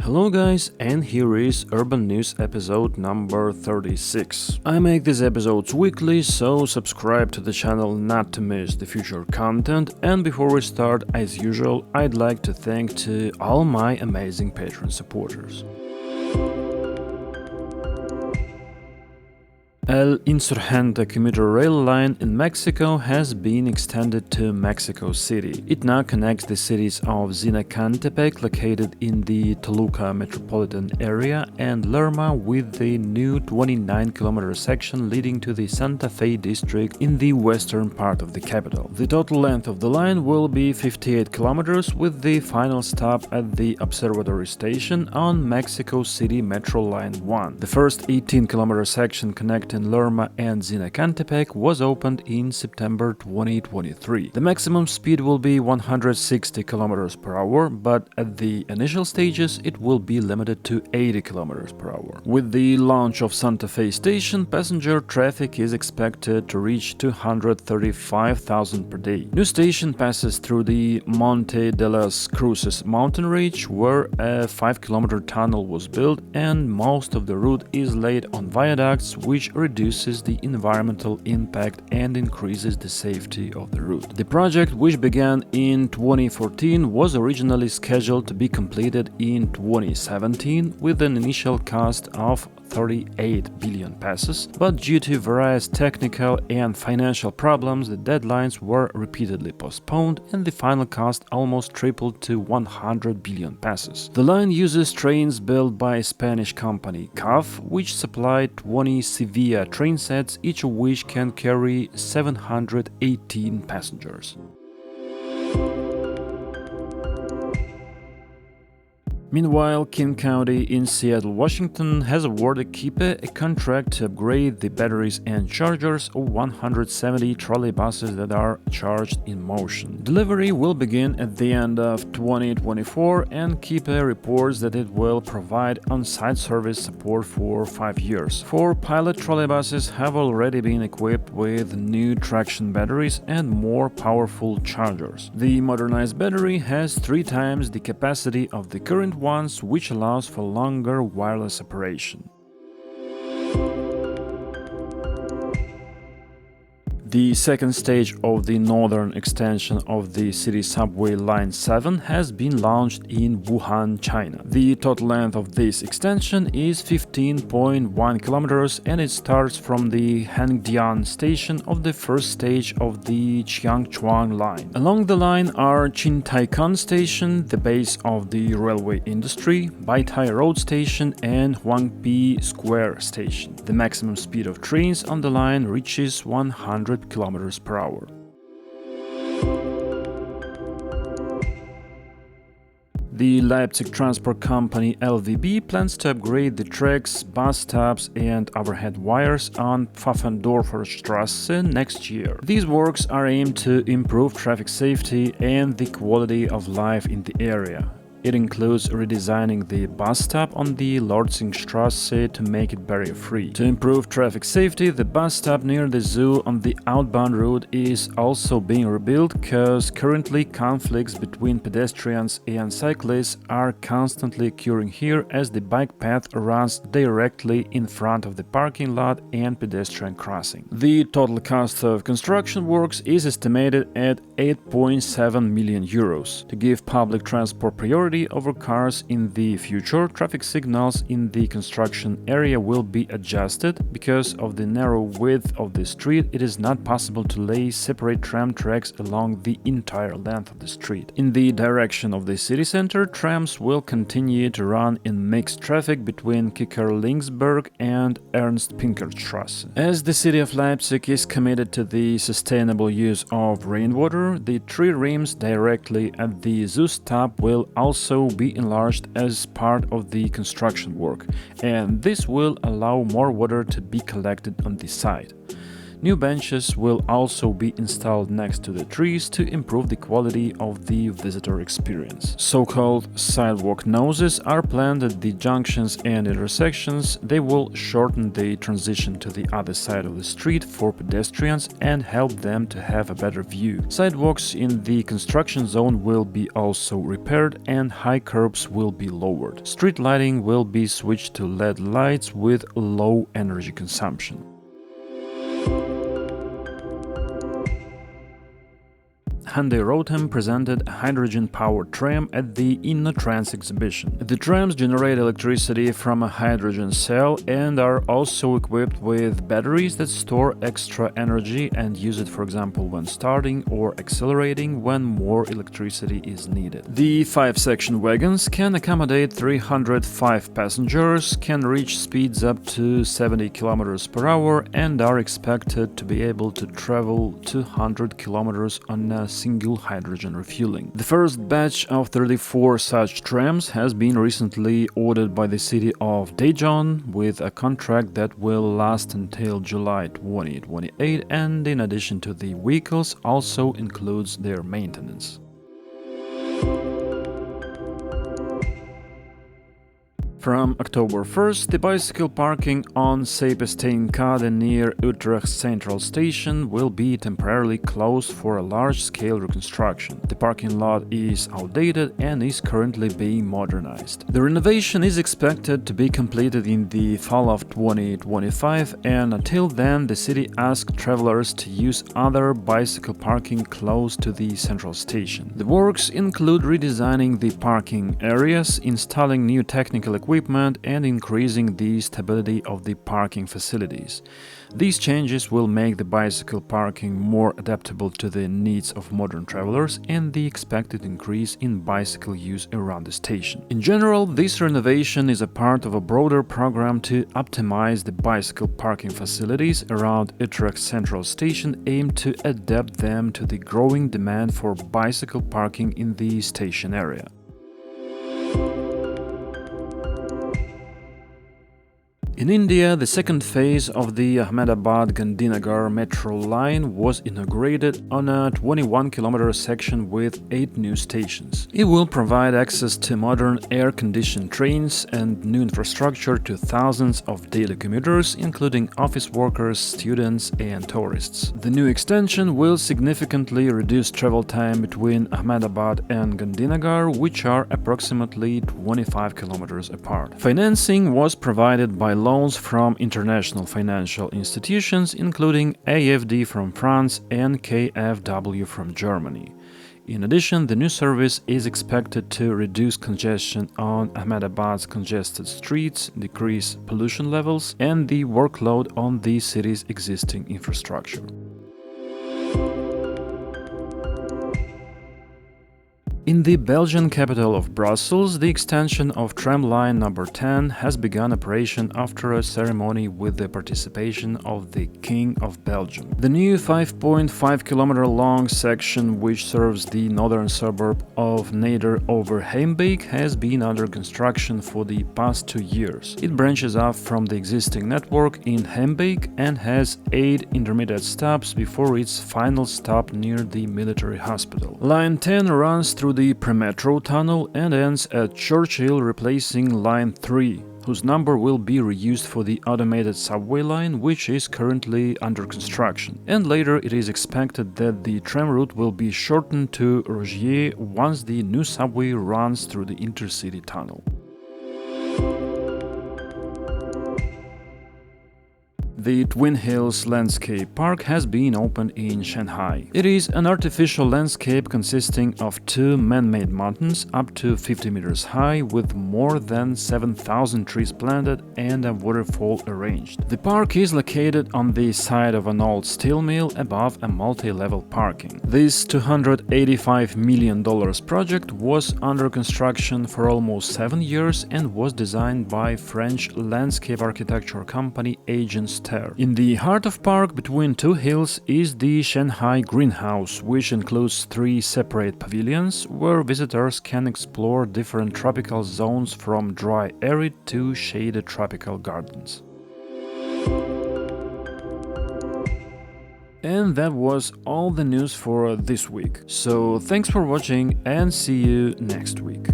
Hello guys, and here is Urban News episode number 36. I make these episodes weekly, so subscribe to the channel not to miss the future content. And before we start, as usual, I'd like to thank to all my amazing Patreon supporters. El Insurgente commuter rail line in Mexico has been extended to Mexico City. It now connects the cities of Zinacantepec, located in the Toluca metropolitan area, and Lerma with the new 29-kilometer section leading to the Santa Fe district in the western part of the capital. The total length of the line will be 58 kilometers, with the final stop at the Observatory station on Mexico City Metro Line 1. The first 18-kilometer section connecting Lerma and Zinacantepec was opened in September 2023. The maximum speed will be 160 km per hour, but at the initial stages it will be limited to 80 km per hour. With the launch of Santa Fe station, passenger traffic is expected to reach 235,000 per day. New station passes through the Monte de las Cruces mountain range, where a 5-kilometer tunnel was built, and most of the route is laid on viaducts, which reduces the environmental impact and increases the safety of the route. The project, which began in 2014, was originally scheduled to be completed in 2017 with an initial cost of 38 billion pesos, but due to various technical and financial problems, the deadlines were repeatedly postponed and the final cost almost tripled to 100 billion pesos. The line uses trains built by Spanish company CAF, which supplied 20 Sevilla train sets, each of which can carry 718 passengers. Meanwhile, King County in Seattle, Washington has awarded Kiepe a contract to upgrade the batteries and chargers of 170 trolleybuses that are charged in motion. Delivery will begin at the end of 2024, and Kiepe reports that it will provide on-site service support for 5 years. 4 pilot trolleybuses have already been equipped with new traction batteries and more powerful chargers. The modernized battery has 3 times the capacity of the current ones, which allows for longer wireless operation. The second stage of the northern extension of the city subway line 7 has been launched in Wuhan, China. The total length of this extension is 15.1 kilometers, and it starts from the Hengdian station of the first stage of the Jiangchuan line. Along the line are Qintaikan station, the base of the railway industry, Baitai Road station, and Huangpi Square station. The maximum speed of trains on the line reaches 100 kilometers per hour. The Leipzig transport company LVB plans to upgrade the tracks, bus stops and overhead wires on Pfaffendorfer Straße next year. These works are aimed to improve traffic safety and the quality of life in the area. It includes redesigning the bus stop on the Lortzingstraße to make it barrier-free. To improve traffic safety, the bus stop near the zoo on the outbound route is also being rebuilt, because currently conflicts between pedestrians and cyclists are constantly occurring here, as the bike path runs directly in front of the parking lot and pedestrian crossing. The total cost of construction works is estimated at 8.7 million euros. To give public transport priority over cars in the future, traffic signals in the construction area will be adjusted. Because of the narrow width of the street, it is not possible to lay separate tram tracks along the entire length of the street. In the direction of the city center, trams will continue to run in mixed traffic between Kickerlingsberg and Ernst-Pinkertstraße. As the city of Leipzig is committed to the sustainable use of rainwater, the 3 rims directly at the zoo stop will also be enlarged as part of the construction work, and this will allow more water to be collected on the site. New benches will also be installed next to the trees to improve the quality of the visitor experience. So-called sidewalk noses are planned at the junctions and intersections. They will shorten the transition to the other side of the street for pedestrians and help them to have a better view. Sidewalks in the construction zone will be also repaired and high curbs will be lowered. Street lighting will be switched to LED lights with low energy consumption. Hyundai Rotem presented a hydrogen-powered tram at the InnoTrans exhibition. The trams generate electricity from a hydrogen cell and are also equipped with batteries that store extra energy and use it, for example, when starting or accelerating when more electricity is needed. The 5-section wagons can accommodate 305 passengers, can reach speeds up to 70 km per hour, and are expected to be able to travel 200 km on a single hydrogen refueling. The first batch of 34 such trams has been recently ordered by the city of Daejeon with a contract that will last until July 2028, and in addition to the vehicles also includes their maintenance. From October 1st, the bicycle parking on Seepesteinkade near Utrecht Central Station will be temporarily closed for a large-scale reconstruction. The parking lot is outdated and is currently being modernized. The renovation is expected to be completed in the fall of 2025, and until then, the city asked travelers to use other bicycle parking close to the central station. The works include redesigning the parking areas, installing new technical equipment, and increasing the stability of the parking facilities. These changes will make the bicycle parking more adaptable to the needs of modern travelers and the expected increase in bicycle use around the station. In general, this renovation is a part of a broader program to optimize the bicycle parking facilities around Utrecht Central Station, aimed to adapt them to the growing demand for bicycle parking in the station area. In India, the second phase of the Ahmedabad-Gandhinagar metro line was inaugurated on a 21-kilometer section with 8 new stations. It will provide access to modern air-conditioned trains and new infrastructure to thousands of daily commuters, including office workers, students, and tourists. The new extension will significantly reduce travel time between Ahmedabad and Gandhinagar, which are approximately 25 kilometers apart. Financing was provided by loans from international financial institutions, including AFD from France and KfW from Germany. In addition, the new service is expected to reduce congestion on Ahmedabad's congested streets, decrease pollution levels, and the workload on the city's existing infrastructure. In the Belgian capital of Brussels, the extension of tram line number 10 has begun operation after a ceremony with the participation of the King of Belgium. The new 5.5-kilometer-long section, which serves the northern suburb of Neder-over-Heembeek, has been under construction for the past 2 years. It branches off from the existing network in Heembeek and has 8 intermediate stops before its final stop near the military hospital. Line 10 runs through the Premetro tunnel and ends at Churchill, replacing Line 3, whose number will be reused for the automated subway line, which is currently under construction. And later it is expected that the tram route will be shortened to Rogier once the new subway runs through the intercity tunnel. The Twin Hills Landscape Park has been opened in Shanghai. It is an artificial landscape consisting of 2 man-made mountains up to 50 meters high, with more than 7,000 trees planted and a waterfall arranged. The park is located on the side of an old steel mill above a multi-level parking. This $285 million project was under construction for almost 7 years and was designed by French landscape architecture company Agence. In the heart of park, between 2 hills, is the Shanghai Greenhouse, which includes 3 separate pavilions where visitors can explore different tropical zones from dry arid to shaded tropical gardens. And that was all the news for this week. So thanks for watching and see you next week.